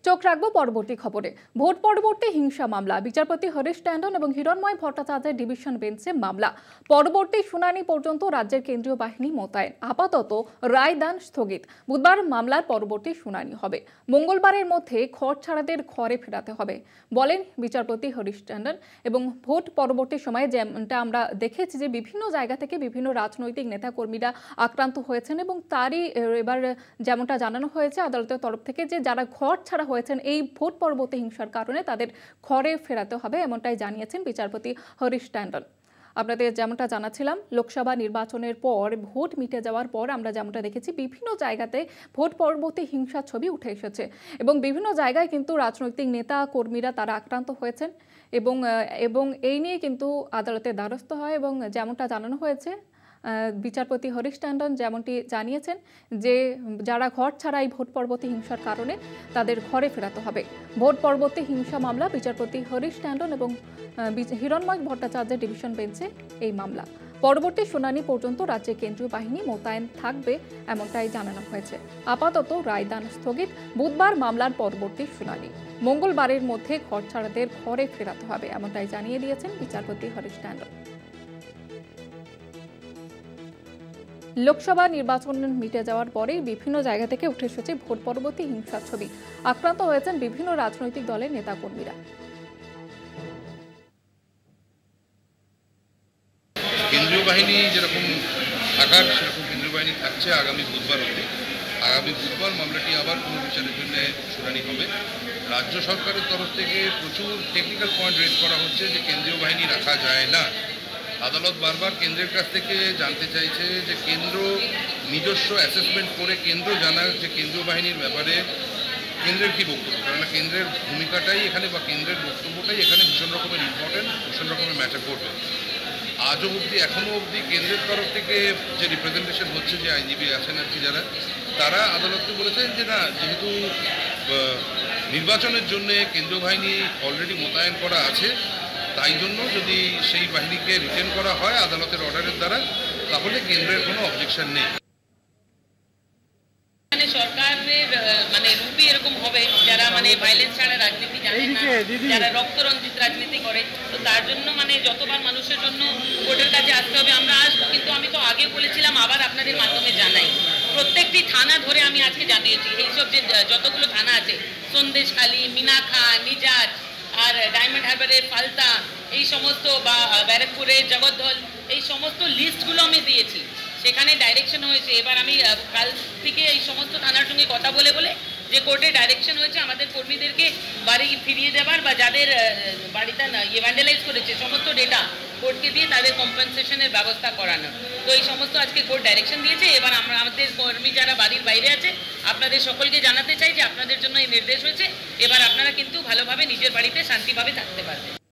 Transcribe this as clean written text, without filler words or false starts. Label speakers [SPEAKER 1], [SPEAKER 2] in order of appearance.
[SPEAKER 1] চোখ রাখবো পরবর্তী খবরে। ভোট পরবর্তী হিংসা মামলা, বিচারপতি হরিশ ট্যান্ডন এবং হিরণময় ভট্টাচার্যের ডিভিশন বেঞ্চে মামলা। পরবর্তী শুনানি পর্যন্ত রাজ্যের কেন্দ্রীয় বাহিনী মোতায়েন, আপাতত রায়দান স্থগিত। বুধবার মামলার পরবর্তী শুনানি হবে। মঙ্গলবারের মধ্যে ঘর ছাড়াদের ঘরে ফেরাতে হবে বলেন বিচারপতি হরিশ ট্যান্ডন। এবং ভোট পরবর্তী সময়ে যেমনটা আমরা দেখেছি যে বিভিন্ন জায়গা থেকে বিভিন্ন রাজনৈতিক নেতাকর্মীরা আক্রান্ত হয়েছেন এবং তারই এবার যেমনটা জানানো হয়েছে আদালতের তরফ থেকে যে যারা ঘর ছাড়া হয়েছেন এই ভোট পরবর্তী হিংসার কারণে তাদের ঘরে ফেরাতে হবে, এমনটাই জানিয়েছেন বিচারপতি হরিশ ট্যান্ডন। আপনাদের যেমনটা জানাচ্ছিলাম, লোকসভা নির্বাচনের পর ভোট মিটে যাওয়ার পর আমরা যেমনটা দেখেছি বিভিন্ন জায়গাতে ভোট পরবর্তী হিংসার ছবি উঠে এসেছে এবং বিভিন্ন জায়গায় কিন্তু রাজনৈতিক নেতা কর্মীরা তারা আক্রান্ত হয়েছেন এবং এই নিয়ে কিন্তু আদালতের দ্বারস্থ হয়। এবং যেমনটা জানানো হয়েছে বিচারপতি হরিশ ট্যান্ডন যেমনটি জানিয়েছেন যে যারা ঘর ছাড়া এই ভোট পরবর্তী হিংসার কারণে তাদের ঘরে ফেরাতে হবে। ভোট পরবর্তী হিংসা মামলা, বিচারপতি হরিশ ট্যান্ডন এবং হিরণময় ভট্টাচার্যের ডিভিশন বেঞ্চে এই মামলা। পরবর্তী শুনানি পর্যন্ত রাজ্যের কেন্দ্রীয় বাহিনী মোতায়েন থাকবে, এমনটাই জানানো হয়েছে। আপাতত রায়দান স্থগিত। বুধবার মামলার পরবর্তী শুনানি। মঙ্গলবারের মধ্যে ঘর ছাড়াদের ঘরে ফেরাতে হবে, এমনটাই জানিয়ে দিয়েছেন বিচারপতি হরিশ ট্যান্ডন। লোকসভা নির্বাচন মিটে যাওয়ার পরেই বিভিন্ন জায়গা থেকে উঠে এসেছে ভোট পরবর্তী হিংসার ছবি। আক্রান্ত হয়েছেন বিভিন্ন রাজনৈতিক দলের নেতাকর্মীরা।
[SPEAKER 2] কেন্দ্রীয় বাহিনী যেরকম থাকার সেরকম কেন্দ্রীয় বাহিনী থাকছে আগামী বুধবার অবধি। আগামী বুধবার মামলাটি আবার পুনর্বিচারের জন্য শুনানি হবে। রাজ্য সরকারের তরফ থেকে প্রচুর টেকনিক্যাল পয়েন্ট রেজ করা হচ্ছে যে কেন্দ্রীয় বাহিনী রাখা যায় না। আদালত বারবার কেন্দ্রের কাছ থেকে জানতে চাইছে যে কেন্দ্র নিজস্ব অ্যাসেসমেন্ট করে কেন্দ্র জানার যে কেন্দ্রীয় বাহিনীর ব্যাপারে কেন্দ্রের কী বক্তব্য, কেননা কেন্দ্রের ভূমিকাটাই এখানে বা কেন্দ্রের বক্তব্যটাই এখানে ভীষণ রকমের ইম্পর্টেন্ট, ভীষণ রকমের ম্যাটার করবে। আজও অবধি এখনও অবধি কেন্দ্রের তরফ থেকে যে রিপ্রেজেন্টেশন হচ্ছে, যে আইনজীবী আছেন আর কি যারা, তারা আদালতকে বলেছেন যে না, যেহেতু নির্বাচনের জন্য কেন্দ্রীয় বাহিনী অলরেডি মোতায়েন করা আছে, তাই জন্য যদি সেই বাহিনীকে রিটেন করা হয় আদালতের অর্ডারের দ্বারা, তাহলে কেন্দ্রের কোনো অবজেকশন নেই।
[SPEAKER 3] সরকারের রূপই এরকম হবে যারা ভাইলেন্স ছাড়া রাজনীতি জানে না, যারা রক্তরঞ্জিত রাজনীতি করে। তো তার জন্য যতবার মানুষের জন্য কোর্টের কাছে আসতে হবে আমরা আসবো। কিন্তু আমি তো আগে বলেছিলাম, আবার আপনাদের মাধ্যমে জানাই, প্রত্যেকটি থানা ধরে আমি আজকে জানিয়েছি। এইসব যে যতগুলো থানা আছে, সন্দেশখালী, মিনাখা, নিজাজ আর ডায়মন্ড হারবারের ফালতা, এই সমস্ত বা ব্যারাকপুরের জগদ্দল, এই সমস্ত লিস্টগুলো আমি দিয়েছি। সেখানে ডাইরেকশন হয়েছে। এবার আমি কাল থেকে এই সমস্ত থানার সঙ্গে কথা বলে যে কোর্টে ডাইরেকশন হয়েছে আমাদের কর্মীদেরকে বাড়ি ফিরিয়ে দেওয়ার বা যাদের বাড়িতে ভ্যান্ডালাইজ করেছে সমস্ত ডেটা কোর্টকে দিয়ে তাদের কম্পেনসেশনের ব্যবস্থা করানোর। তো এই সমস্ত আজকে কোর্ট ডাইরেকশন দিয়েছে। এবার আমাদের কর্মী যারা বাড়ির বাইরে আছে, আপনাদের সকলকে জানাতে চাই যে আপনাদের জন্য এই নির্দেশ হয়েছে। এবার আপনারা কিন্তু ভালোভাবে নিজের বাড়িতে শান্তিভাবে থাকতে পারবেন।